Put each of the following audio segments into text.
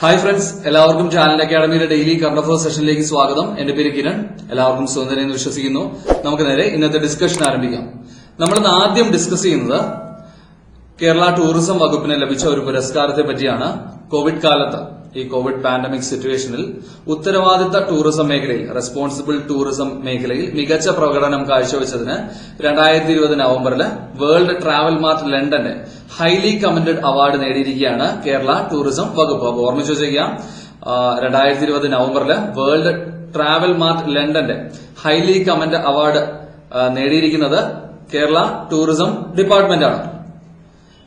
Hi friends, എല്ലാവർക്കും channel അക്കാഡമിയുടെ daily current affairs സെഷനിലേക്ക് സ്വാഗതം. എന്റെ പേര് കിരൺ. എല്ലാവർക്കും സുഖം വിശ്വസിക്കുന്നു. നമുക്ക് നേരെ ഇന്നത്തെ ഡിസ്കഷൻ ആരംഭിക്കാം. നമ്മൾ ആദ്യം ഡിസ്കസ് ചെയ്യുന്നത് കേരള ടൂറിസം വകുപ്പിന് ലഭിച്ച ഒരു പുരസ്കാരത്തെ പറ്റിയാണ്. കോവിഡ് കാലത്ത്, ഈ കോവിഡ് പാൻഡമിക് സിറ്റുവേഷനിൽ ഉത്തരവാദിത്ത ടൂറിസം മേഖലയിൽ, റെസ്പോൺസിബിൾ ടൂറിസം മേഖലയിൽ മികച്ച പ്രകടനം കാഴ്ചവെച്ചതിന് 2020 നവംബറിൽ വേൾഡ് ട്രാവൽ മാർട്ട് ലണ്ടന്റെ ഹൈലി കമന്റഡ് അവാർഡ് നേടിയിരിക്കുകയാണ് കേരള ടൂറിസം വകുപ്പ്. അപ്പോൾ ഓർമ്മിച്ചു വെച്ചേക്കാം, 2020 നവംബറിൽ വേൾഡ് ട്രാവൽ മാർട്ട് ലണ്ടന്റെ ഹൈലി കമന്റഡ് അവാർഡ് നേടിയിരിക്കുന്നത് കേരള ടൂറിസം ഡിപ്പാർട്ട്മെന്റ് ആണ്.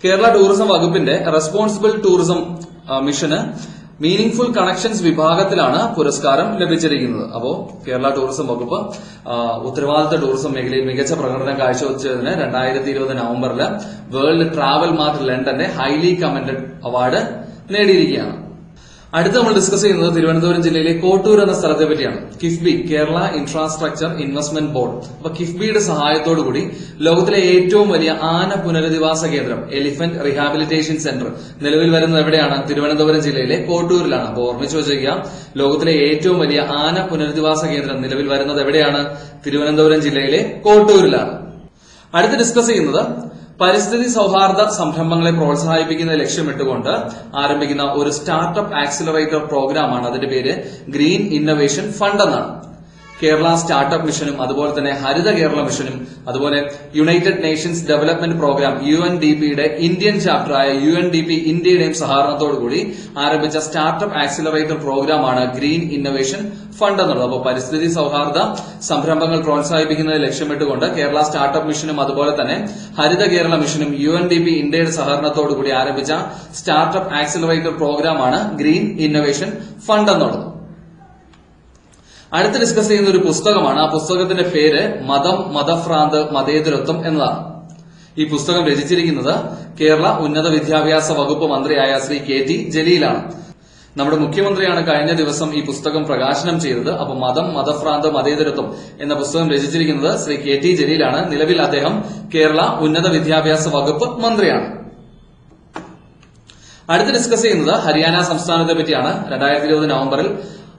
കേരള ടൂറിസം വകുപ്പിന്റെ റെസ്പോൺസിബിൾ ടൂറിസം മിഷന് മീനിംഗ്ഫുൾ കണക്ഷൻസ് വിഭാഗത്തിലാണ് പുരസ്കാരം ലഭിച്ചിരിക്കുന്നത്. അപ്പോ കേരള ടൂറിസം വകുപ്പ് ഉത്തരവാദിത്ത ടൂറിസം മേഖലയിൽ മികച്ച പ്രകടനം കാഴ്ചവെച്ചതിന് 2020 നവംബറിൽ വേൾഡ് ട്രാവൽ മാർട്ട് ലണ്ടന്റെ ഹൈലി കമന്റഡ് അവാർഡ് നേടിയിരിക്കുകയാണ്. അടുത്ത് നമ്മൾ ഡിസ്കസ് ചെയ്യുന്നത് തിരുവനന്തപുരം ജില്ലയിലെ കോട്ടൂർ എന്ന സ്ഥലത്തെ പറ്റിയാണ്. KIIFB, Kerala infrastructure investment board. അപ്പൊ കിഫ്ബിയുടെ സഹായത്തോടുകൂടി ലോകത്തിലെ ഏറ്റവും വലിയ ആന പുനരധിവാസ കേന്ദ്രം, എലിഫന്റ് റീഹാബിലിറ്റേഷൻ സെന്റർ, നിലവിൽ വരുന്നത് എവിടെയാണ്? തിരുവനന്തപുരം ജില്ലയിലെ കോട്ടൂരിലാണ്. അപ്പോൾ ഓർമ്മിച്ചു വെച്ചേക്കുക, ലോകത്തിലെ ഏറ്റവും വലിയ ആന പുനരധിവാസ കേന്ദ്രം നിലവിൽ വരുന്നത് എവിടെയാണ്? തിരുവനന്തപുരം ജില്ലയിലെ കോട്ടൂരിലാണ്. അടുത്ത് ഡിസ്കസ് ചെയ്യുന്നത് പരിസ്ഥിതി സൗഹാർദ്ദ സംരംഭങ്ങളെ പ്രോത്സാഹിപ്പിക്കുന്ന ലക്ഷ്യമിട്ടുകൊണ്ട് ആരംഭിക്കുന്ന ഒരു സ്റ്റാർട്ടപ്പ് ആക്സിലറേറ്റർ പ്രോഗ്രാമാണ്. അതിന്റെ പേര് ഗ്രീൻ ഇന്നൊവേഷൻ ഫണ്ട് എന്നാണ്. കേരള സ്റ്റാർട്ടപ്പ് മിഷനും അതുപോലെ തന്നെ ഹരിത കേരള മിഷനും അതുപോലെ യുണൈറ്റഡ് നേഷൻസ് ഡെവലപ്മെന്റ് പ്രോഗ്രാം UNDPയുടെ ഇന്ത്യൻ ചാപ്റ്ററായ UNDP ഇന്ത്യയുടെയും സഹകരണത്തോടുകൂടി ആരംഭിച്ച സ്റ്റാർട്ടപ്പ് ആക്സിലറേറ്റർ പ്രോഗ്രാമാണ് ഗ്രീൻ ഇന്നൊവേഷൻ ഫണ്ട് എന്നുള്ളത്. അപ്പോൾ പരിസ്ഥിതി സൗഹാർദ്ദ സംരംഭങ്ങൾ പ്രോത്സാഹിപ്പിക്കുന്നതിന് ലക്ഷ്യമിട്ടുകൊണ്ട് കേരള സ്റ്റാർട്ടപ്പ് മിഷനും അതുപോലെ തന്നെ ഹരിത കേരള മിഷനും UNDP ഇന്ത്യയുടെ സഹകരണത്തോടുകൂടി ആരംഭിച്ച സ്റ്റാർട്ടപ്പ് ആക്സിലറേറ്റർ പ്രോഗ്രാമാണ് ഗ്രീൻ ഇന്നൊവേഷൻ ഫണ്ട് എന്നുള്ളത്. അടുത്ത് ഡിസ്കസ് ചെയ്യുന്ന ഒരു പുസ്തകമാണ്. ആ പുസ്തകത്തിന്റെ പേര് മതം, മതഭ്രാന്ത്, മതേതരത്വം എന്നതാണ്. ഈ പുസ്തകം രചിച്ചിരിക്കുന്നത് കേരള ഉന്നത വിദ്യാഭ്യാസ വകുപ്പ് മന്ത്രിയായ ശ്രീ KT ജലീലാണ്. നമ്മുടെ മുഖ്യമന്ത്രിയാണ് കഴിഞ്ഞ ദിവസം ഈ പുസ്തകം പ്രകാശനം ചെയ്തത്. അപ്പൊ മതം, മതഭ്രാന്ത്, മതേതരത്വം എന്ന പുസ്തകം രചിച്ചിരിക്കുന്നത് ശ്രീ KT ജലീലാണ്. നിലവിൽ അദ്ദേഹം കേരള ഉന്നത വിദ്യാഭ്യാസ വകുപ്പ് മന്ത്രിയാണ്. അടുത്ത് ഡിസ്കസ് ചെയ്യുന്നത് ഹരിയാന സംസ്ഥാനത്തെ പറ്റിയാണ്. 2020 നവംബറിൽ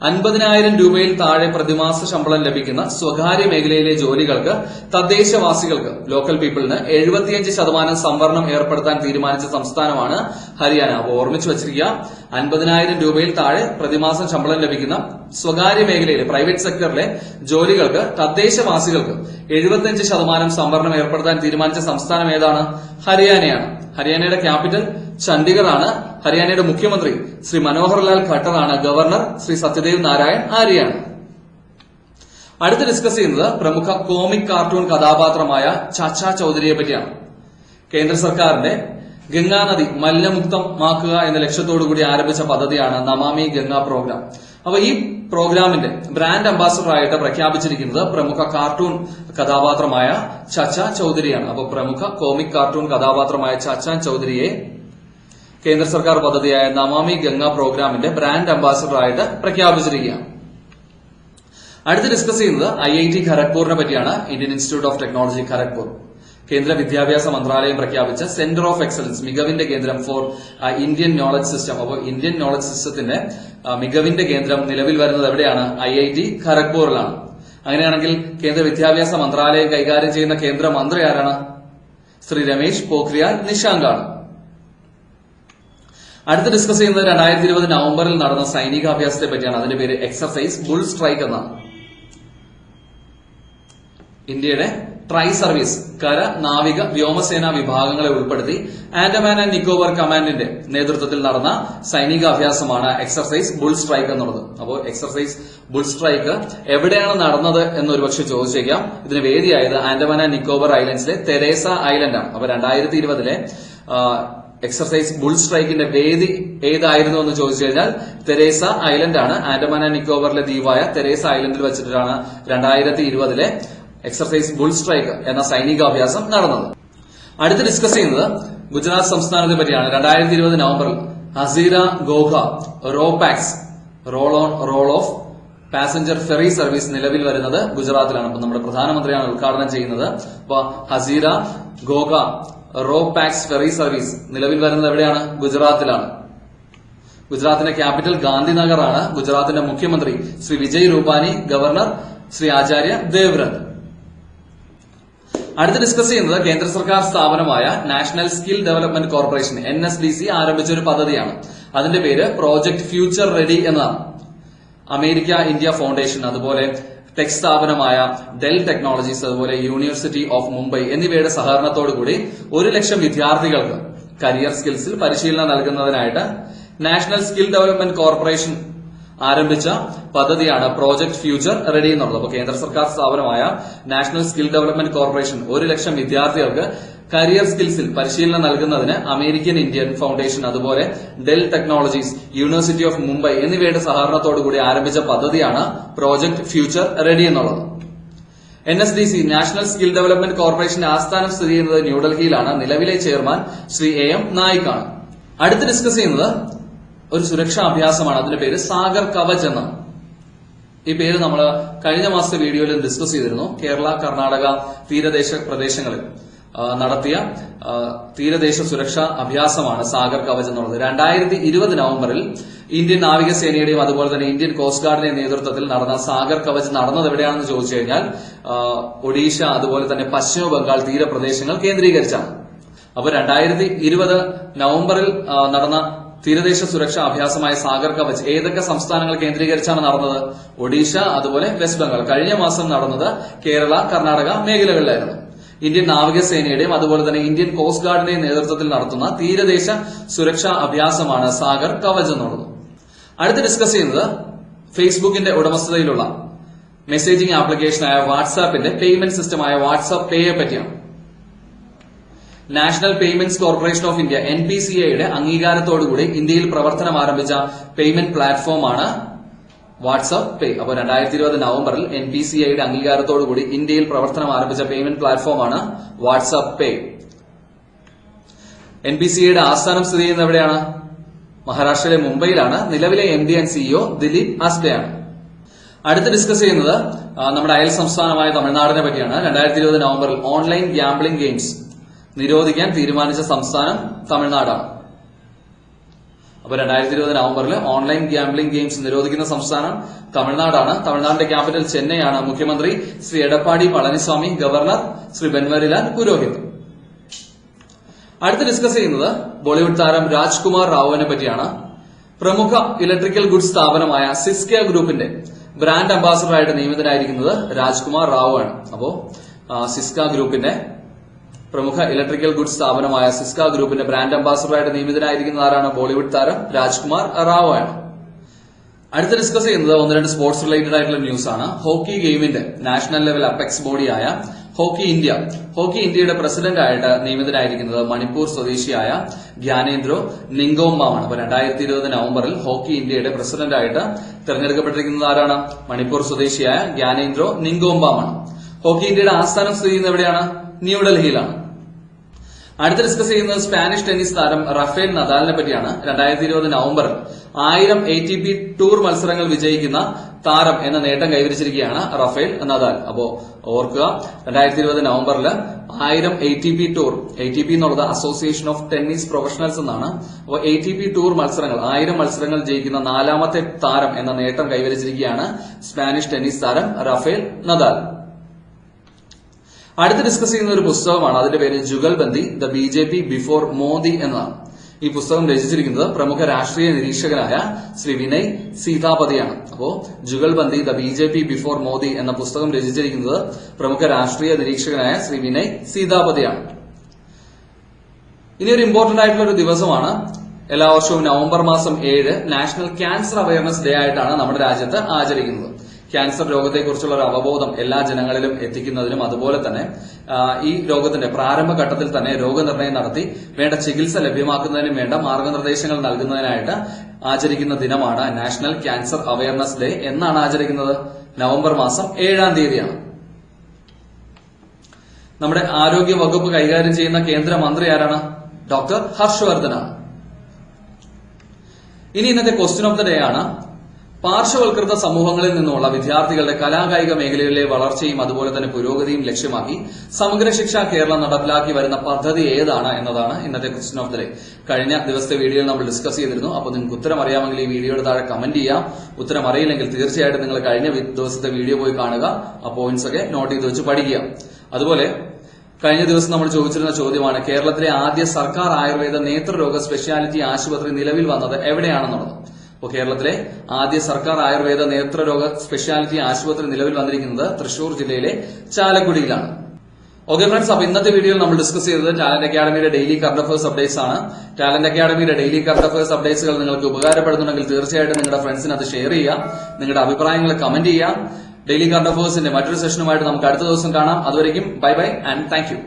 50,000 രൂപയിൽ താഴെ പ്രതിമാസ ശമ്പളം ലഭിക്കുന്ന സ്വകാര്യ മേഖലയിലെ ജോലികൾക്ക് തദ്ദേശവാസികൾക്ക്, ലോക്കൽ പീപ്പിളിന് 75% സംവരണം ഏർപ്പെടുത്താൻ തീരുമാനിച്ച സംസ്ഥാനമാണ് ഹരിയാന. അപ്പോൾ ഓർമ്മിച്ചു വച്ചിരിക്കുക, 50,000 രൂപയിൽ താഴെ പ്രതിമാസം ശമ്പളം ലഭിക്കുന്ന സ്വകാര്യ മേഖലയിലെ, പ്രൈവറ്റ് സെക്ടറിലെ ജോലികൾക്ക് തദ്ദേശവാസികൾക്ക് 75% സംവരണം ഏർപ്പെടുത്താൻ തീരുമാനിച്ച സംസ്ഥാനം ഏതാണ്? ഹരിയാനയാണ്. ഹരിയാനയുടെ ക്യാപിറ്റൽ ചണ്ഡീഗഡ് ആണ്. ഹരിയാനയുടെ മുഖ്യമന്ത്രി ശ്രീ മനോഹർ ലാൽ ഖട്ടറാണ്. ഗവർണർ ശ്രീ സത്യദേവ് നാരായൺ ആര്യയാണ്. അടുത്ത് ഡിസ്കസ് ചെയ്യുന്നത് പ്രമുഖ കോമിക് കാർട്ടൂൺ കഥാപാത്രമായ ചാച്ചാ ചൌധരിയെ പറ്റിയാണ്. കേന്ദ്ര സർക്കാരിന്റെ ഗംഗാനദി മലിനമുക്തമാക്കുക എന്ന ലക്ഷ്യത്തോടുകൂടി ആരംഭിച്ച പദ്ധതിയാണ് നമാമി ഗംഗ പ്രോഗ്രാം. അപ്പൊ ഈ പ്രോഗ്രാമിന്റെ ബ്രാൻഡ് അംബാസഡറായിട്ട് പ്രഖ്യാപിച്ചിരിക്കുന്നത് പ്രമുഖ കാർട്ടൂൺ കഥാപാത്രമായ ചാച്ചാ ചൌധരിയാണ്. അപ്പൊ പ്രമുഖ കോമിക് കാർട്ടൂൺ കഥാപാത്രമായ ചാച്ചാ ചൌധരിയെ കേന്ദ്ര സർക്കാർ പദ്ധതിയായ നമാമി ഗംഗ പ്രോഗ്രാമിന്റെ ബ്രാൻഡ് അംബാസഡറായിട്ട് പ്രഖ്യാപിച്ചിരിക്കുകയാണ്. അടുത്ത് ഡിസ്കസ് ചെയ്യുന്നത് IIT ഖരഗ്പൂരിനെ പറ്റിയാണ്. Indian institute of technology Kharagpur. കേന്ദ്ര വിദ്യാഭ്യാസ മന്ത്രാലയം പ്രഖ്യാപിച്ച സെന്റർ ഓഫ് എക്സലൻസ്, മികവിന്റെ കേന്ദ്രം ഫോർ ഇന്ത്യൻ നോളജ് സിസ്റ്റം. അപ്പോൾ ഇന്ത്യൻ നോളജ് സിസ്റ്റത്തിന്റെ മികവിന്റെ കേന്ദ്രം നിലവിൽ വരുന്നത് എവിടെയാണ്? IIT ഖരഗ്പൂരിലാണ്. അങ്ങനെയാണെങ്കിൽ കേന്ദ്ര വിദ്യാഭ്യാസ മന്ത്രാലയം കൈകാര്യം ചെയ്യുന്ന കേന്ദ്ര മന്ത്രി ആരാണ്? ശ്രീ രമേശ് പോഖ്രിയാൽ നിഷാങ്ക് ആണ്. അടുത്ത് ഡിസ്കസ് ചെയ്യുന്നത് 2020 നവംബറിൽ നടന്ന സൈനികാഭ്യാസത്തെ പറ്റിയാണ്. അതിന്റെ പേര് എക്സർസൈസ് ബുൾ സ്ട്രൈക്ക് എന്നാണ്. ഇന്ത്യയുടെ ട്രൈ സർവീസ്, കര, നാവിക, വ്യോമസേന വിഭാഗങ്ങളെ ഉൾപ്പെടുത്തി ആൻഡമാൻ ആൻഡ് നിക്കോബാർ കമാൻഡിന്റെ നേതൃത്വത്തിൽ നടന്ന സൈനികാഭ്യാസമാണ് എക്സർസൈസ് ബുൾ സ്ട്രൈക്ക് എന്നുള്ളത്. അപ്പോൾ എക്സർസൈസ് ബുൾ സ്ട്രൈക്ക് എവിടെയാണ് നടന്നത് എന്നൊരു പക്ഷെ ചോദിച്ചേക്കാം. ഇതിന് വേദിയായത് ആൻഡമാൻ ആൻഡ് നിക്കോബാർ ഐലൻഡ്സിലെ തെരേസ ഐലൻഡ് ആണ്. അപ്പൊ 2020 എക്സർസൈസ് ബുൾ സ്ട്രൈക്കിന്റെ വേദി ഏതായിരുന്നു എന്ന് ചോദിച്ചു കഴിഞ്ഞാൽ തെരേസ ഐലൻഡ് ആണ്. ആൻഡമാൻ ആൻഡ് നിക്കോബാറിലെ ദ്വീപായ തെരേസ ഐലൻഡിൽ വെച്ചിട്ടാണ് 2020 എക്സർസൈസ് ബുൾ സ്ട്രൈക്ക് എന്ന സൈനികാഭ്യാസം നടന്നത്. അടുത്ത് ഡിസ്കസ് ചെയ്യുന്നത് ഗുജറാത്ത് സംസ്ഥാനത്തെ പറ്റിയാണ്. 2020 നവംബറിൽ Hazira Ghogha ropax, roll on roll off passenger ferry service നിലവിൽ വരുന്നത് ഗുജറാത്തിലാണ്. അപ്പൊ നമ്മുടെ പ്രധാനമന്ത്രിയാണ് ഉദ്ഘാടനം ചെയ്യുന്നത്. അപ്പൊ Hazira Ghogha ropax ferry service നിലവിൽ വരുന്നത് എവിടെയാണ്? ഗുജറാത്തിലാണ്. ഗുജറാത്തിന്റെ ക്യാപിറ്റൽ ഗാന്ധിനഗർ ആണ്. ഗുജറാത്തിന്റെ മുഖ്യമന്ത്രി ശ്രീ വിജയ് രൂപാനി, ഗവർണർ ശ്രീ ആചാര്യ ദേവ്രത്. അടുത്ത് ഡിസ്കസ് ചെയ്യുന്നത് കേന്ദ്ര സർക്കാർ സ്ഥാപനമായ national skill development corporation NSDC ആരംഭിച്ച ഒരു പദ്ധതിയാണ്. അതിന്റെ പേര് പ്രോജക്ട് ഫ്യൂച്ചർ റെഡി എന്നതാണ്. അമേരിക്ക ഇന്ത്യ ഫൗണ്ടേഷൻ, അതുപോലെ ടെക് സ്ഥാപനമായ ഡെൽ ടെക്നോളജീസ്, അതുപോലെ യൂണിവേഴ്സിറ്റി ഓഫ് മുംബൈ എന്നിവയുടെ സഹകരണത്തോടുകൂടി 1 ലക്ഷം വിദ്യാർത്ഥികൾക്ക് കരിയർ സ്കിൽസിൽ പരിശീലനം നൽകുന്നതിനായിട്ട് നാഷണൽ സ്കിൽ ഡെവലപ്മെന്റ് കോർപ്പറേഷൻ ആരംഭിച്ച പദ്ധതിയാണ് പ്രോജക്ട് ഫ്യൂച്ചർ റെഡി എന്നുള്ളത്. അപ്പോൾ കേന്ദ്ര സർക്കാർ സ്ഥാപനമായ നാഷണൽ സ്കിൽ ഡെവലപ്മെന്റ് കോർപ്പറേഷൻ 1 ലക്ഷം വിദ്യാർത്ഥികൾക്ക് കരിയർ സ്കിൽസിൽ പരിശീലനം നൽകുന്നതിന് അമേരിക്കൻ ഇന്ത്യൻ ഫൗണ്ടേഷൻ, അതുപോലെ del technologies, university of Mumbai എന്നിവയുടെ സഹകരണത്തോടുകൂടി ആരംഭിച്ച പദ്ധതിയാണ് പ്രോജക്ട് ഫ്യൂച്ചർ റെഡി എന്നുള്ളത്. NSDC നാഷണൽ സ്കിൽ ഡെവലപ്മെന്റ് കോർപ്പറേഷന്റെ ആസ്ഥാനം സ്ഥിതി ചെയ്യുന്നത് ന്യൂഡൽഹിയിലാണ്. നിലവിലെ ചെയർമാൻ ശ്രീ AM നായിക് ആണ്. അടുത്ത് ഡിസ്കസ് ചെയ്യുന്നത് ഒരു സുരക്ഷാ അഭ്യാസമാണ്. അതിന്റെ പേര് സാഗർ കവച് എന്നാണ്. ഈ പേര് നമ്മൾ കഴിഞ്ഞ മാസത്തെ വീഡിയോയിൽ ഡിസ്കസ് ചെയ്തിരുന്നു. കേരള, കർണാടക തീരദേശ പ്രദേശങ്ങളിൽ നടത്തിയ തീരദേശ സുരക്ഷാ അഭ്യാസമാണ് സാഗർ കവച് എന്നുള്ളത്. 2020 നവംബറിൽ ഇന്ത്യൻ നാവികസേനയുടെയും അതുപോലെ തന്നെ ഇന്ത്യൻ കോസ്റ്റ് ഗാർഡിന്റെയും നേതൃത്വത്തിൽ നടന്ന സാഗർ കവച് നടന്നത് എവിടെയാണെന്ന് ചോദിച്ചു കഴിഞ്ഞാൽ ഒഡീഷ, അതുപോലെ തന്നെ പശ്ചിമ ബംഗാൾ തീരപ്രദേശങ്ങൾ കേന്ദ്രീകരിച്ചാണ്. അപ്പോൾ 2020 നവംബറിൽ നടന്ന തീരദേശ സുരക്ഷാ അഭ്യാസമായ സാഗർ കവച് ഏതൊക്കെ സംസ്ഥാനങ്ങൾ കേന്ദ്രീകരിച്ചാണ് നടന്നത്? ഒഡീഷ, അതുപോലെ വെസ്റ്റ് ബംഗാൾ. കഴിഞ്ഞ മാസം നടന്നത് കേരള, കർണാടക മേഖലകളിലായിരുന്നു. ഇന്ത്യൻ നാവികസേനയുടെയും അതുപോലെ തന്നെ ഇന്ത്യൻ കോസ്റ്റ് ഗാർഡിന്റെയും നേതൃത്വത്തിൽ നടത്തുന്ന തീരദേശ സുരക്ഷാ അഭ്യാസമാണ് സാഗർ കവച് എന്നുള്ളത്. അടുത്ത് ഡിസ്കസ് ചെയ്യുന്നത് ഫേസ്ബുക്കിന്റെ ഉടമസ്ഥതയിലുള്ള മെസ്സേജിംഗ് ആപ്ലിക്കേഷനായ വാട്സാപ്പിന്റെ പേയ്മെന്റ് സിസ്റ്റമായ വാട്സാപ്പ് പേയെ പറ്റിയാണ്. National payments corporation of India NPCIയുടെ അംഗീകാരത്തോടുകൂടി ഇന്ത്യയിൽ പ്രവർത്തനം ആരംഭിച്ച പേയ്മെന്റ് പ്ലാറ്റ്ഫോമാണ് വാട്സാപ്പ് പേ. അപ്പോൾ 2020 നവംബറിൽ NPCIയുടെ അംഗീകാരത്തോടുകൂടി ഇന്ത്യയിൽ പ്രവർത്തനം ആരംഭിച്ച പേയ്മെന്റ് പ്ലാറ്റ്ഫോമാണ് വാട്സാപ്പ് പേ. NPCIയുടെ ആസ്ഥാനം സ്ഥിതി ചെയ്യുന്നത് എവിടെയാണ്? മഹാരാഷ്ട്രയിലെ മുംബൈയിലാണ്. നിലവിലെ MD ആൻഡ് CEO ദിലീപ് ആസ്പെയാണ്. അടുത്ത് ഡിസ്കസ് ചെയ്യുന്നത് നമ്മുടെ അയൽ സംസ്ഥാനമായ തമിഴ്നാടിനെ പറ്റിയാണ്. 2020 നവംബറിൽ ഓൺലൈൻ ഗ്യാംബ്ലിംഗ് ഗെയിംസ് നിരോധിക്കാൻ തീരുമാനിച്ച സംസ്ഥാനം തമിഴ്നാടാണ്. അപ്പോൾ 2020 നവംബറിൽ ഓൺലൈൻ ഗ്യാംബ്ലിംഗ് ഗെയിംസ് നിരോധിക്കുന്ന സംസ്ഥാനം തമിഴ്നാടാണ്. തമിഴ്നാടിന്റെ ക്യാപിറ്റൽ ചെന്നൈയാണ്. മുഖ്യമന്ത്രി ശ്രീ എടപ്പാടി പളനിസ്വാമി, ഗവർണർ ശ്രീ ബൻവരിലാൽ പുരോഹിത്. അടുത്ത് ഡിസ്കസ് ചെയ്യുന്നത് ബോളിവുഡ് താരം രാജ്കുമാർ റാവുവിനെ പറ്റിയാണ്. പ്രമുഖ ഇലക്ട്രിക്കൽ ഗുഡ്സ് സ്ഥാപനമായ സിസ്ക ഗ്രൂപ്പിന്റെ ബ്രാൻഡ് അംബാസഡറായിട്ട് നിയമിതനായിരിക്കുന്നത് രാജ്കുമാർ റാവു ആണ്. അപ്പോ സിസ്ക ഗ്രൂപ്പിന്റെ പ്രമുഖ ഇലക്ട്രിക്കൽ ഗുഡ്സ് സ്ഥാപനമായ സിസ്ക ഗ്രൂപ്പിന്റെ ബ്രാൻഡ് അംബാസഡറായിട്ട് നിയമിതനായിരിക്കുന്ന ആരാണ്? ബോളിവുഡ് താരം രാജ്കുമാർ റാവു ആണ്. അടുത്ത് ഡിസ്കസ് ചെയ്യുന്നത് 1-2 സ്പോർട്സ് റിലേറ്റഡ് ആയിട്ടുള്ള ന്യൂസ് ആണ്. ഹോക്കി ഗെയിമിന്റെ നാഷണൽ ലെവൽ അപെക്സ് ബോഡിയായ ഹോക്കി ഇന്ത്യയുടെ പ്രസിഡന്റ് ആയിട്ട് നിയമിതനായിരിക്കുന്നത് മണിപ്പൂർ സ്വദേശിയായ ഗ്യാനേന്ദ്രോ നിങ്കോംബാമാണ്. അപ്പൊ 2020 നവംബറിൽ ഹോക്കി ഇന്ത്യയുടെ പ്രസിഡന്റ് ആയിട്ട് തെരഞ്ഞെടുക്കപ്പെട്ടിരിക്കുന്നത് ആരാണ്? മണിപ്പൂർ സ്വദേശിയായ ഗ്യാനേന്ദ്രോ നിങ്കോംബാമാണ്. ഹോക്കി ഇന്ത്യയുടെ ആസ്ഥാനം സ്ഥിതി ചെയ്യുന്നത് എവിടെയാണ്? ന്യൂഡൽഹിയിലാണ്. അടുത്ത് ഡിസ്കസ് ചെയ്യുന്നത് സ്പാനിഷ് ടെന്നീസ് താരം റഫേൽ നദാലിനെ പറ്റിയാണ്. 2020 നവംബറിൽ 1000 ATP ടൂർ മത്സരങ്ങൾ വിജയിക്കുന്ന താരം എന്ന നേട്ടം കൈവരിച്ചിരിക്കുകയാണ് റഫേൽ നദാൽ. അപ്പോ ഓർക്കുക, 2020 നവംബറിൽ 1000 ATP ടൂർ, ATP എന്നുള്ളത് അസോസിയേഷൻ ഓഫ് ടെന്നീസ് പ്രൊഫഷണൽസ് എന്നാണ്. അപ്പോൾ ATP ടൂർ മത്സരങ്ങൾ 1000 മത്സരങ്ങൾ ജയിക്കുന്ന 4ാമത്തെ താരം എന്ന നേട്ടം കൈവരിച്ചിരിക്കുകയാണ് സ്പാനിഷ് ടെന്നീസ് താരം റഫേൽ നദാൽ. അടുത്ത് ഡിസ്കസ് ചെയ്യുന്ന ഒരു പുസ്തകമാണ്. അതിന്റെ പേര് jugalbandi, the BJP before Modi എന്നതാണ്. ഈ പുസ്തകം രചിച്ചിരിക്കുന്നത് പ്രമുഖ രാഷ്ട്രീയ നിരീക്ഷകനായ ശ്രീ വിനയ് സീതാപതിയാണ്. അപ്പോ jugalbandi, the BJP before Modi എന്ന പുസ്തകം രചിച്ചിരിക്കുന്നത് പ്രമുഖ രാഷ്ട്രീയ നിരീക്ഷകനായ ശ്രീ വിനയ് സീതാപതിയാണ്. ഇനി ഒരു ഇമ്പോർട്ടന്റ് ആയിട്ടുള്ള ഒരു ദിവസമാണ്. എല്ലാ വർഷവും നവംബർ മാസം 7 നാഷണൽ ക്യാൻസർ അവയർനെസ് ഡേ ആയിട്ടാണ് നമ്മുടെ രാജ്യത്ത് ആചരിക്കുന്നത്. ക്യാൻസർ രോഗത്തെക്കുറിച്ചുള്ള ഒരു അവബോധം എല്ലാ ജനങ്ങളിലും എത്തിക്കുന്നതിനും അതുപോലെ തന്നെ ഈ രോഗത്തിന്റെ പ്രാരംഭഘട്ടത്തിൽ തന്നെ രോഗനിർണയം നടത്തി വേണ്ട ചികിത്സ ലഭ്യമാക്കുന്നതിനും വേണ്ട മാർഗനിർദ്ദേശങ്ങൾ നൽകുന്നതിനായിട്ട് ആചരിക്കുന്ന ദിനമാണ് നാഷണൽ ക്യാൻസർ അവയർനെസ് ഡേ. എന്നാണ് ആചരിക്കുന്നത്? നവംബർ മാസം 7-ാം തീയതിയാണ്. നമ്മുടെ ആരോഗ്യ വകുപ്പ് കൈകാര്യം ചെയ്യുന്ന കേന്ദ്രമന്ത്രി ആരാണ്? ഡോക്ടർ ഹർഷവർദ്ധനാണ്. ഇനി ഇന്നത്തെ ക്വസ്റ്റ്യൻ ഓഫ് ദ ഡേ ആണ്. പാർശ്വവൽകൃത സമൂഹങ്ങളിൽ നിന്നുള്ള വിദ്യാർത്ഥികളുടെ കലാകായിക മേഖലകളിലെ വളർച്ചയും അതുപോലെ തന്നെ പുരോഗതിയും ലക്ഷ്യമാക്കി സമഗ്ര ശിക്ഷ കേരളം നടപ്പിലാക്കി വരുന്ന പദ്ധതി ഏതാണ് എന്നതാണ് ഇന്നത്തെ ക്വസ്റ്റ്യൻ ഓഫ് ദി ഡേ. കഴിഞ്ഞ ദിവസത്തെ വീഡിയോയിൽ നമ്മൾ ഡിസ്കസ് ചെയ്തിരുന്നു. അപ്പോൾ നിങ്ങൾക്ക് ഉത്തരം അറിയാമെങ്കിൽ ഈ വീഡിയോയുടെ താഴെ കമന്റ് ചെയ്യാം. ഉത്തരം അറിയില്ലെങ്കിൽ തീർച്ചയായിട്ടും നിങ്ങൾ കഴിഞ്ഞ ദിവസത്തെ വീഡിയോ പോയി കാണുക. ആ പോയിന്റ്സ് ഒക്കെ നോട്ട് ചെയ്ത് വെച്ച് പഠിക്കുക. അതുപോലെ കഴിഞ്ഞ ദിവസം നമ്മൾ ചോദിച്ചിരുന്ന ചോദ്യമാണ് കേരളത്തിലെ ആദ്യ സർക്കാർ ആയുർവേദ നേത്രരോഗ സ്പെഷ്യാലിറ്റി ആശുപത്രി നിലവിൽ വന്നത് എവിടെയാണെന്നുള്ളത്. അപ്പോൾ കേരളത്തിലെ ആദ്യ സർക്കാർ ആയുർവേദ നേത്രരോഗ സ്പെഷ്യാലിറ്റി ആശുപത്രി നിലവിൽ വന്നിരിക്കുന്നത് തൃശൂർ ജില്ലയിലെ ചാലക്കുടിയിലാണ്. ഓക്കെ ഫ്രണ്ട്സ്, അപ്പൊ ഇന്നത്തെ വീഡിയോയിൽ നമ്മൾ ഡിസ്കസ് ചെയ്തത് ടാലന്റ് അക്കാഡമിയുടെ ഡെയിലി കറന്റ് അഫയേഴ്സ് അപ്ഡേറ്റ്സ് ആണ്. ടാലന്റ് അക്കാഡമിയുടെ ഡെയിലി കറന്റ് അഫയേഴ്സ് അപ്ഡേറ്റ്സുകൾ നിങ്ങൾക്ക് ഉപകാരപ്പെടുന്നുണ്ടെങ്കിൽ തീർച്ചയായിട്ടും നിങ്ങളുടെ ഫ്രണ്ട്സിന് അത് ഷെയർ ചെയ്യുക. നിങ്ങളുടെ അഭിപ്രായങ്ങൾ കമന്റ് ചെയ്യുക. ഡെയിലി കറന്റ് അഫയേഴ്സിന്റെ മറ്റൊരു സെഷനുമായിട്ട് നമുക്ക് അടുത്ത ദിവസം കാണാം. അതുവരെയും bye bye and thank you.